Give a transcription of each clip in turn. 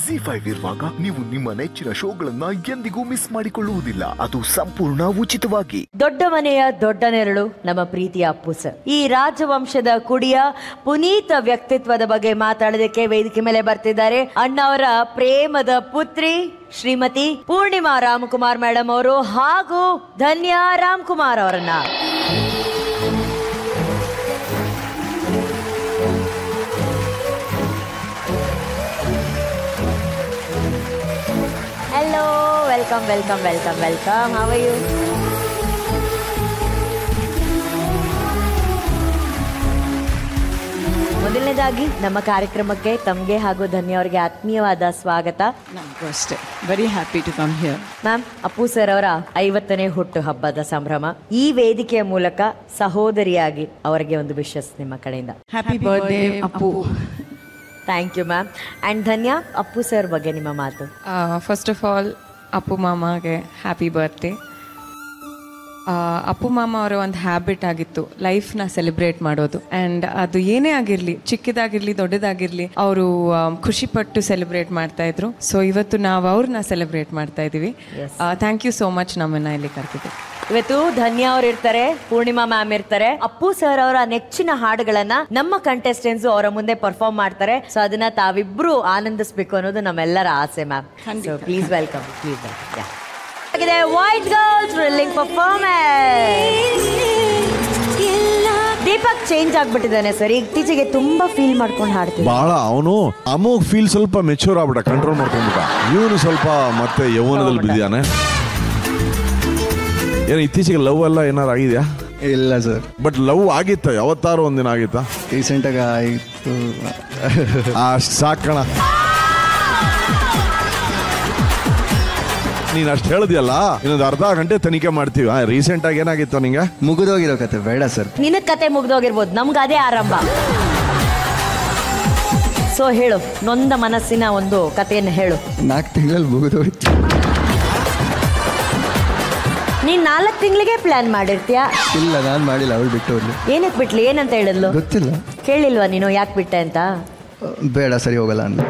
ZEE5 ಇರುವಾಗ ನೀವು ನಿಮ್ಮ ನೆಚ್ಚಿನ ಶೋಗಳನ್ನ ಎಂದಿಗೂ ಮಿಸ್ ಮಾಡಿಕೊಳ್ಳುವುದಿಲ್ಲ. ಅದು ಸಂಪೂರ್ಣ ಉಚಿತವಾಗಿ. ದೊಡ್ಡ ಮನೆಯ ದೊಡ್ಡ ನೆರಳು ನಮ್ಮ ಪ್ರೀತಿಯ ಅಪ್ಪು ಸರ್. ಈ ರಾಜವಂಶದ ಕುಡಿಯ ಪುನೀತ ವ್ಯಕ್ತಿತ್ವದ ಬಗ್ಗೆ ಮಾತಾಡೋದಕ್ಕೆ ವೇದಿಕೆ ಮೇಲೆ ಬರ್ತಿದ್ದಾರೆ ಅಣ್ಣವರ ಪ್ರೇಮದ ಪುತ್ರಿ ಶ್ರೀಮತಿ ಪೂರ್ಣಿಮಾ ರಾಮಕುಮಾರ್ ಮೇಡಮ್ ಅವರು ಹಾಗೂ ಧನ್ಯಾ ರಾಮಕುಮಾರ್ ಅವರನ್ನ. Hello, welcome. How are you? ಮೊದಲನೇದಾಗಿ ನಮ್ಮ ಕಾರ್ಯಕ್ರಮಕ್ಕೆ ತಮಗೆ ಹಾಗೂ ಧನ್ಯ ಅವರಿಗೆ ಆತ್ಮೀಯವಾದ ಸ್ವಾಗತ. ನಮಗೂ ಅಷ್ಟೇ. Very happy to come here. Ma'am, Appu sir ಅವರ 50ನೇ ಹುಟ್ಟು ಹಬ್ಬದ ಸಂಭ್ರಮ. ಈ ವೇದಿಕೆಯ ಮೂಲಕ ಸಹೋದರಿಯಾಗಿ ಅವರಿಗೆ ಒಂದು ವಿಶಸ್ ನಿಮ್ಮ ಕಡೆಯಿಂದ. Happy birthday Appu. Thank you ma'am. And Dhanya, Appu sir ಬಗ್ಗೆ ನಿಮ್ಮ ಮಾತು. ಫಸ್ಟ್ ಆಫ್ ಆಲ್ ಅಪ್ಪು ಮಾಮಗೆ ಹ್ಯಾಪಿ ಬರ್ತ್ಡೇ. ಅಪ್ಪು ಮಾಮ ಅವರ ಒಂದು ಹ್ಯಾಬಿಟ್ ಆಗಿತ್ತು ಲೈಫ್ನ ಸೆಲೆಬ್ರೇಟ್ ಮಾಡೋದು. ಆ್ಯಂಡ್ ಅದು ಏನೇ ಆಗಿರಲಿ, ಚಿಕ್ಕದಾಗಿರಲಿ ದೊಡ್ಡದಾಗಿರಲಿ, ಅವರು ಖುಷಿಪಟ್ಟು ಸೆಲೆಬ್ರೇಟ್ ಮಾಡ್ತಾ ಇದ್ರು. ಸೊ ಇವತ್ತು ನಾವು ಅವ್ರನ್ನ ಸೆಲೆಬ್ರೇಟ್ ಮಾಡ್ತಾ ಇದ್ದೀವಿ. ಥ್ಯಾಂಕ್ ಯು ಸೋ ಮಚ್ ನಮ್ಮನ್ನ ಇಲ್ಲಿ ಕರ್ತಿದ್ದೆ. ಇವತ್ತು ಧನ್ಯಾ ಅವ್ರು ಇರ್ತಾರೆ, ಪೂರ್ಣಿಮಾ ಮ್ಯಾಮ್ ಇರ್ತಾರೆ. ಅಪ್ಪು ಸರ್ ಅವರ ನೆಚ್ಚಿನ ಹಾಡುಗಳನ್ನ ನಮ್ಮ ಕಂಟೆಸ್ಟೆಂಟ್ಸ್ ಅವರ ಮುಂದೆ ಪರ್ಫಾರ್ಮ್ ಮಾಡ್ತಾರೆ. ಸೊ ಅದನ್ನ ತಾವಿಬ್ರು ಆನಂದಿಸಬೇಕು ಅನ್ನೋದು ನಮ್ಮೆಲ್ಲರ ಆಸೆ ma'am. Please welcome. White girl thrilling performance. Deepak change ಆಗ್ಬಿಟ್ಟಿದ್ದಾನೆ ಸರ್. ಇತ್ತೀಚೆಗೆ ತುಂಬಾ ಫೀಲ್ ಮಾಡ್ಕೊಂಡು ಹಾಡ್ತೀವಿ. ಬಹಳ ಅವನು ಅಮೋಘ್ ಫೀಲ್ ಸ್ವಲ್ಪ ಮೆಚೂರ್ ಆಗ್ಬಿಟ್ಟ, ಕಂಟ್ರೋಲ್ ಮಾಡ್ಕೊಂಡ್ಬಿಟ್ಟ. ಇವನು ಸ್ವಲ್ಪ ಮತ್ತೆ ಯೌವನದಲ್ಲಿ ಬಿದ್ದಾನೆ. ಏನು ಇತ್ತೀಚೆಗೆ ಲವ್ ಎಲ್ಲ ಏನಾರು ಆಗಿದೆಯಾ? ಇಲ್ಲ ಸರ್. ಬಟ್ ಲವ್ ಆಗಿತ್ತ? ಯಾವತ್ತಾರು ಒಂದಿನ ಆಗಿತ್ತಾ? ರೀಸೆಂಟಾಗಿ ಆಯಿತು. ಅಷ್ಟು ಸಾಕಣ. ನೀನು ಅಷ್ಟು ಹೇಳಿದ್ಯಲ್ಲ, ಇನ್ನೊಂದು ಅರ್ಧ ಗಂಟೆ ತನಿಖೆ ಮಾಡ್ತೀವಿ. ರೀಸೆಂಟ್ ಆಗಿ ಏನಾಗಿತ್ತು ನಿಂಗೆ? ಮುಗಿದೋಗಿರೋ ಕತೆ ಬೇಡ ಸರ್. ನಿನ್ನ ಕತೆ ಮುಗ್ದೋಗಿರ್ಬೋದು, ನಮ್ಗೆ ಅದೇ ಆರಂಭ. ಸೊ ಹೇಳು, ನೊಂದ ಮನಸ್ಸಿನ ಒಂದು ಕಥೆಯನ್ನು ಹೇಳು. 4 ತಿಂಗಳಲ್ಲಿ ಮುಗಿದೋಯ್ತು. ನೀನ್ 4 ತಿಂಗಳಿಗೆ ಪ್ಲಾನ್ ಮಾಡಿರ್ತೀಯಾ? ಇಲ್ಲ, ನಾನು ಮಾಡಿಲ್ಲ, ಅವಳು ಬಿಟ್ಟು ಹೋದ್ಲು. ಏನಕ್ಕೆ ಬಿಟ್ಲಿ? ಏನಂತ ಹೇಳಿದ್ಲು? ಗೊತ್ತಿಲ್ಲ. ಕೇಳಿಲ್ವಾ ನೀನು ಯಾಕೆ ಬಿಟ್ಟೆ ಅಂತ? ಬೇಡ, ಸರಿ ಹೋಗಲ್ಲ ಅಂದ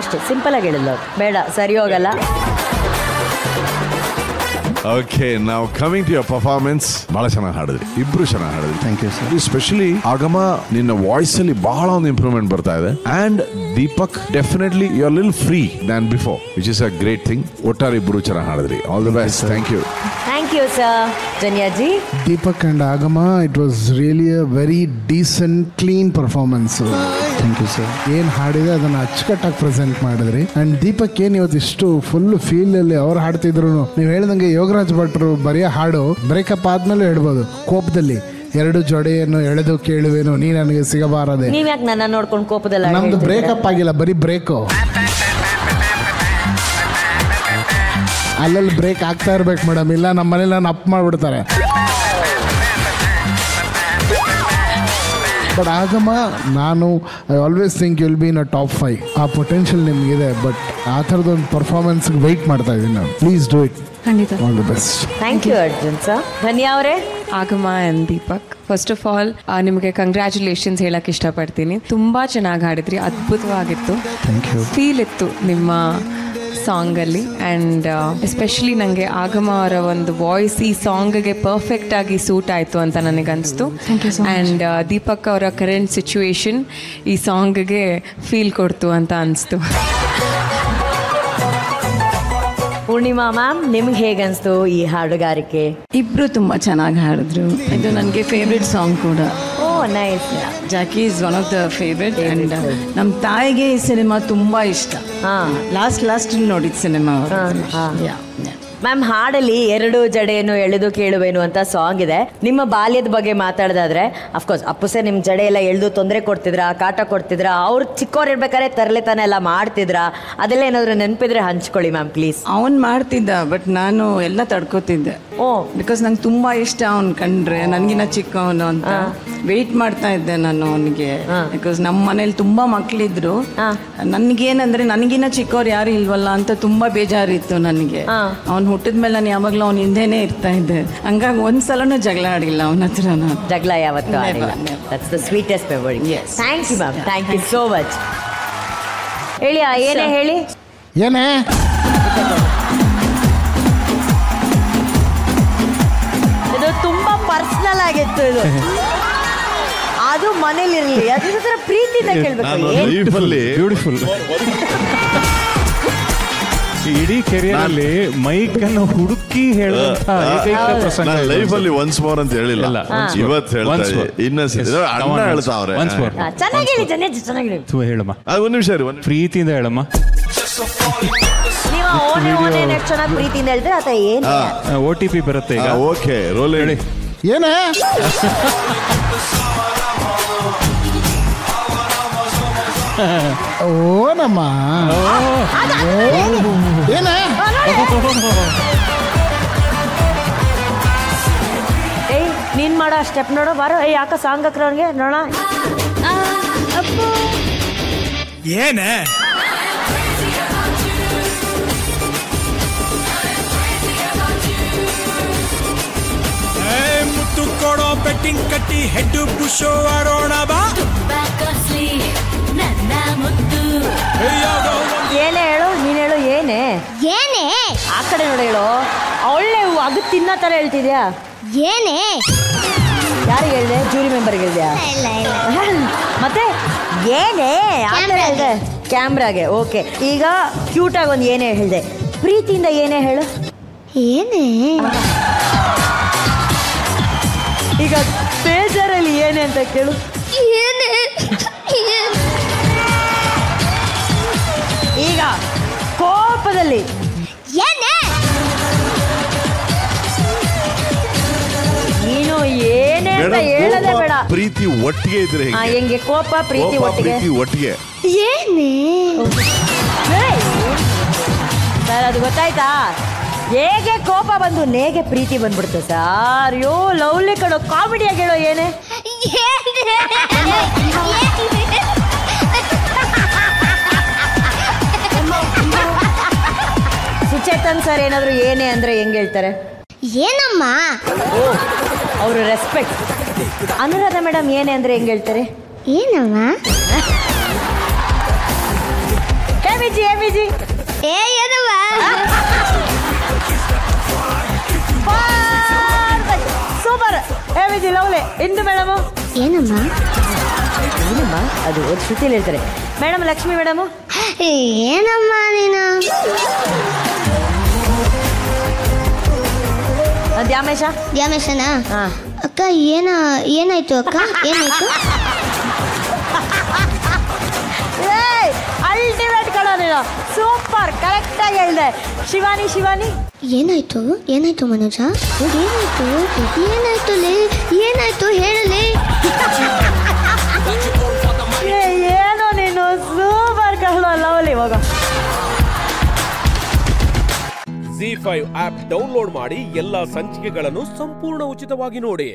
ಅಷ್ಟೇ, ಸಿಂಪಲ್ ಆಗಿ ಹೇಳಿದ್ಲು, ಬೇಡ ಸರಿ ಹೋಗಲ್ಲ. ಓಕೆ, ನಾವು ಕಮಿಂಗ್ ಟು ಯುವರ್ ಪರ್ಫಾರ್ಮೆನ್ಸ್. ಬಹಳ ಚೆನ್ನಾಗಿ ಹಾಡಿದ್ರಿ, ಇಬ್ರು ಚೆನ್ನಾಗಿ ಹಾಡಿದ್ರಿ. Thank you sir. Especially Agama, ನಿನ್ನ ವಾಯ್ಸ್ ಅಲ್ಲಿ ಬಹಳ ಒಂದು ಇಂಪ್ರೂವ್ಮೆಂಟ್ ಬರ್ತಾ ಇದೆ. And Deepak, definitely you are little free than before, which is a great thing. ಒಟ್ಟಾರೆ ಇಬ್ರು ಚೆನ್ನಾಗಿ ಹಾಡಿದ್ರಿ. All the best. Thank you. Thank you sir. ಜನ್ಯಾಜಿ. Deepak and Agama, it was really a very decent, clean performance. Thank you sir. ಏನು ಹಾಡಿದೆ ಅದನ್ನು ಅಚ್ಚುಕಟ್ಟಾಗಿ present ಮಾಡಿದ್ರಿ. ಆ್ಯಂಡ್ ದೀಪಕ್ ಏನು ಇವತ್ತು ಇಷ್ಟು ಫುಲ್ ಫೀಲಲ್ಲಿ ಅವ್ರು ಹಾಡ್ತಿದ್ರು. ನೀವು ಹೇಳ್ದಂಗೆ ಯೋಗರಾಜ್ ಭಟ್ರು ಬರೆಯೋ ಹಾಡು ಬ್ರೇಕಪ್ ಆದ್ಮೇಲೆ ಹೇಳ್ಬೋದು. ಕೋಪದಲ್ಲಿ 2 ಜೋಡೆಯನ್ನು ಎಳೆದು ಕೇಳುವೇನು ನೀ ನನಗೆ ಸಿಗಬಾರದೆ. ನೀವ್ ಯಾಕೆ ನನ್ನ ನೋಡ್ಕೊಂಡು ಕೋಪದಲ್ಲ? ನಮ್ದು ಬ್ರೇಕಪ್ ಆಗಿಲ್ಲ, ಬರೀ ಬ್ರೇಕು. ಅಲ್ಲಲ್ಲಿ ಬ್ರೇಕ್ ಆಗ್ತಾ ಇರ್ಬೇಕು ಮೇಡಮ್, ಇಲ್ಲ ನಮ್ಮ ಮನೇಲಿ ನಾನು ಅಪ್ ಮಾಡಿಬಿಡ್ತಾರೆ. ಬಟ್ ಆಗಮ, ನಾನು I always think will be in a top 5. ಆ ಪೊಟೆನ್ಷಿಯಲ್ ನಿಮಗಿದೆ. ಬಟ್ ಆ ಥರದೊಂದು ಪರ್ಫಾರ್ಮೆನ್ಸ್ಗೆ ವೆಯ್ಟ್ ಮಾಡ್ತಾ ಇದ್ದೀನಿ ನಾನು. Please do it. ಖಂಡಿತ. All the best. Thank you Arjun sir. Dhanya ಅವರೇ. Agama and Deepak, first of all ನಿಮಗೆ ಕಂಗ್ರ್ಯಾಚುಲೇಷನ್ಸ್ ಹೇಳಕ್ಕೆ ಇಷ್ಟಪಡ್ತೀನಿ. ತುಂಬ ಚೆನ್ನಾಗಿ ಹಾಡಿದ್ರಿ, ಅದ್ಭುತವಾಗಿತ್ತು. Thank you. ಫೀಲ್ ಇತ್ತು ನಿಮ್ಮ ಸಾಂಗಲ್ಲಿ. ಆ್ಯಂಡ್ ಎಸ್ಪೆಷಲಿ ನನಗೆ ಆಗಮ ಅವರ ಒಂದು ವಾಯ್ಸ್ ಈ ಸಾಂಗ್ಗೆ ಪರ್ಫೆಕ್ಟ್ ಆಗಿ ಸೂಟ್ ಆಯಿತು ಅಂತ ನನಗನ್ನಿಸ್ತು. ಆ್ಯಂಡ್ ದೀಪಕ್ ಅವರ ಕರೆಂಟ್ ಸಿಚುವೇಶನ್ ಈ ಸಾಂಗ್ಗೆ ಫೀಲ್ ಕೊಡ್ತು ಅಂತ ಅನಿಸ್ತು. ಪೂರ್ಣಿಮಾ ಮ್ಯಾಮ್, ನಿಮ್ಗೆ ಹೇಗನ್ನಿಸ್ತು ಈ ಹಾಡುಗಾರಿಕೆ? ಇಬ್ರು ತುಂಬ ಚೆನ್ನಾಗಿ ಹಾಡಿದ್ರು. ಇದು ನನಗೆ ಫೇವ್ರೆಟ್ ಸಾಂಗ್ ಕೂಡ. Oh nice. Jackie is one of the favourite. And ನಮ್ಮ ತಾಯಿಗೆ ಈ ಸಿನಿಮಾ ತುಂಬ ಇಷ್ಟ. ಲಾಸ್ಟ್ ನೋಡಿದ ಸಿನಿಮಾ. ಮ್ಯಾಮ್, ಹಾಡಲ್ಲಿ 2 ಜಡೆಯನ್ನು ಎಳೆದು ಕೇಳುವೇನು ಅಂತ ಸಾಂಗ್ ಇದೆ. ನಿಮ್ಮ ಬಾಲ್ಯದ ಬಗ್ಗೆ ಮಾತಾಡೋದಾದ್ರೆ, ಅಫ್ಕೋರ್ಸ್ ಅಪ್ಪು ಸರ್ ನಿಮ್ಮ ಜಡೆ ಎಲ್ಲ ಎಳೆದು ತೊಂದರೆ ಕೊಡ್ತಿದ್ರ, ಕಾಟ ಕೊಡ್ತಿದ್ರ, ಅವ್ರು ಚಿಕ್ಕವ್ರು ಇರ್ಬೇಕಾದ್ರೆ ತರಲೆತನ ಎಲ್ಲ ಮಾಡ್ತಿದ್ರ? ಅದೆಲ್ಲ ಏನಾದ್ರು ನೆನಪಿದ್ರೆ ಹಂಚ್ಕೊಳ್ಳಿ ಮ್ಯಾಮ್ ಪ್ಲೀಸ್. ಅವನ್ ಮಾಡ್ತಿದ್ದ, ಬಟ್ ನಾನು ಎಲ್ಲ ತಡ್ಕೋತಿದ್ದೆ. ಬಿಕಾಸ್ ನಂಗೆ ತುಂಬ ಇಷ್ಟ ಅವ್ನು ಕಂಡ್ರೆ, ನನಗಿನ್ನ ಚಿಕ್ಕವನು ಅಂತ ವೆಯ್ಟ್ ಮಾಡ್ತಾ ಇದ್ದೆ ನಾನು ಅವನಿಗೆ. ಬಿಕಾಸ್ ನಮ್ಮ ಮನೇಲಿ ತುಂಬ ಮಕ್ಕಳಿದ್ರು. ನನಗೇನಂದ್ರೆ ನನಗಿನ್ನ ಚಿಕ್ಕವ್ರು ಯಾರು ಇಲ್ವಲ್ಲ ಅಂತ ತುಂಬ ಬೇಜಾರಿತ್ತು ನನಗೆ. ಅವ್ನು ಹುಟ್ಟಿದ್ಮೇಲೆ ನಾನು ಯಾವಾಗಲೂ ಅವ್ನ ಹಿಂದೆನೇ ಇರ್ತಾ ಇದ್ದೆ. ಹಂಗಾಗಿ ಒಂದ್ಸಲನೂ ಜಗಳ ಆಡಿಲ್ಲ ಅವನ ಹತ್ರ ನಾನು. ಜಗಳ ಯಾವತ್ತೂ ಆಡಿಲ್ಲ. That's the sweetest memory. Thank you ma'am, thank you so much. ಹೇಳಿ, ಏನೇ ಹೇಳಿ. ಏನೇ ಇದು ತುಂಬಾ ಪರ್ಸನಲ್ ಆಗಿತ್ತು ಇದು. ಅದು ಮನೇಲಿರ್ಲಿ, ಅದ್ರ ಪ್ರೀತಿಯಿಂದ ಕೇಳ್ಬೇಕು. ಲೈಫಲ್ಲಿ ಬ್ಯೂಟಿಫುಲ್. ಇಡೀ ಕೆರಿಯರ್ ಅಲ್ಲಿ ಮೈಕ್ ಅನ್ನು ಹುಡುಕಿ ಹೇಳುವಂತ ಏಕೈಕ ಪ್ರಸಂಗ. ಲೈಫಲ್ಲಿ ಒನ್ಸ್ ಮೋರ್ ಅಂತ ಹೇಳಿಲ್ಲ, ಇವತ್ತು ಹೇಳ್ತಾ ಇನ್ನೊಂದು ಅಣ್ಣ ಹೇಳ್ತಾವ್ರೆ. ಚೆನ್ನಾಗಿ ಹೇಳಿ, ಚೆನ್ನಾಗಿ ಹೇಳಮ್ಮ, ಒಂದ್ ನಿಮಿಷ ಪ್ರೀತಿಯಿಂದ ಹೇಳಮ್ಮ. ನೀವು ಓನೇ ಎಷ್ಟು ಚೆನ್ನಾಗಿ ಪ್ರೀತಿಯಿಂದ ಹೇಳಿದ್ರೆ ಆತ ಏನು OTP ಬರುತ್ತೆ ಈಗ. ಓಕೆ, ರೋಲ್ ಹೇಳಿ. ಏನೇ ಓನಮ್ಮ ಏನೇ ಏಯ್ ನೀನ್ ಮಾಡೋ ಸ್ಟೆಪ್ ನೋಡೋ ಬಾರೋ. ಏಯ್ ಯಾಕ ಸಾಂಗ್ ಹಾಕ್ರ ಅವ್ನಿಗೆ ನೋಡ. ಏನೇ ಮುತ್ತು ಕೊಡೋ ಬೆಟ್ಟಿಂಗ್ ಕಟ್ಟಿ ಹೆಡ್ಡು ಪುಷೋ ಆಡೋಣ ಬಾ. ಏನೇ ಹೇಳು, ನೀನ್ ಹೇಳು. ಏನೇ ಏನೇ ಆ ಕಡೆ ನೋಡ ಹೇಳು. ಒಳ್ಳೆ ಅದು ತಿನ್ನೋ ತರ ಹೇಳ್ತಿದ್ಯಾ. ಏನೇ ಯಾರಿಗೆ ಹೇಳ್ದೆ? ಜೂರಿ ಮೆಂಬರ್ಗೆ ಹೇಳ್ದ್ಯಾ? ಮತ್ತೆ ಏನೇ ಆ ಥರ ಹೇಳ್ದೆ ಕ್ಯಾಮ್ರಾಗೆ. ಓಕೆ, ಈಗ ಕ್ಯೂಟಾಗಿ ಒಂದು ಏನೇ ಹೇಳ್ದೆ. ಪ್ರೀತಿಯಿಂದ ಏನೇ ಹೇಳು. ಏನೇ ಈಗ ಬೇಜಾರಲ್ಲಿ ಏನೇ ಅಂತ ಕೇಳು. ಏನೇ ಈಗ ಕೋಪದಲ್ಲಿ ಏನೇ ನೀನು ಏನೇ ಅಂತ ಹೇಳೋದೇ ಬೇಡ. ಪ್ರೀತಿ ಒಟ್ಟಿಗೆ ಇದ್ರೆ ಹೆಂಗೆ? ಕೋಪ ಪ್ರೀತಿ ಒಟ್ಟಿಗೆ ಏನೇ ಸರ್, ಅದು ಗೊತ್ತಾಯ್ತಾ? ಹೇಗೆ ಕೋಪ ಬಂದು ನೇಗೆ ಪ್ರೀತಿ ಬಂದ್ಬಿಡುತ್ತೆ ಸರ್. ಯೋ ಲವ್ಲಿ ಕಣೋ, ಕಾಮಿಡಿಯಾಗಿ ಹೇಳೋ ಏನೇ. ಸುಚೇತನ್ ಸರ್ ಏನಾದ್ರು ಏನೇ ಅಂದ್ರೆ ಹೆಂಗ್ ಹೇಳ್ತಾರೆ? ಏನಮ್ಮ. ಓ, ಅವರು ರೆಸ್ಪೆಕ್ಟ್. ಅನುರಾಧ ಮೇಡಮ್ ಏನೇ ಅಂದ್ರೆ ಹೆಂಗ್ ಹೇಳ್ತಾರೆ? ಏನಮ್ಮ. ಎಮಿಜಿ ಏನಮ್ಮ. ಸೂಪರ್. ಎಮಿಜಿ ಲವ್ಲಿ. ಇಂದು ಮೇಡಮು ಏನಮ್ಮ. ಏನಮ್ಮ ಅದು ಶ್ರುತಿಯಲ್ಲಿ ಹೇಳ್ತಾರೆ. ಮೇಡಮ್ ಲಕ್ಷ್ಮಿ ಮೇಡಮು ಏನಮ್ಮ ನೀನು. ದ್ಯಾಮೇಶನ ಅಕ್ಕ ಏನಾಯ್ತು ಅಕ್ಕ ಏನಾಯ್ತು. ಅಲ್ಟಿಮೇಟ್ ಕಣೋ ನೀನು. ಸೂಪರ್, ಕರೆಕ್ಟ್ ಆಗಿ ಹೇಳಿದೆ. ಶಿವಾನಿ ಏನಾಯ್ತು ಮನೋಜ. ಏನಾಯ್ತು ಹೇಳಲಿ. ಏನೋ ನೀನು ಸೂಪರ್ ಕಣೋ ಲವ್ಲಿ. ಹೋಗ ZEE5 ಆಪ್ ಡೌನ್ಲೋಡ್ ಮಾಡಿ ಎಲ್ಲಾ ಸಂಚಿಕೆಗಳನ್ನು ಸಂಪೂರ್ಣ ಉಚಿತವಾಗಿ ನೋಡಿ.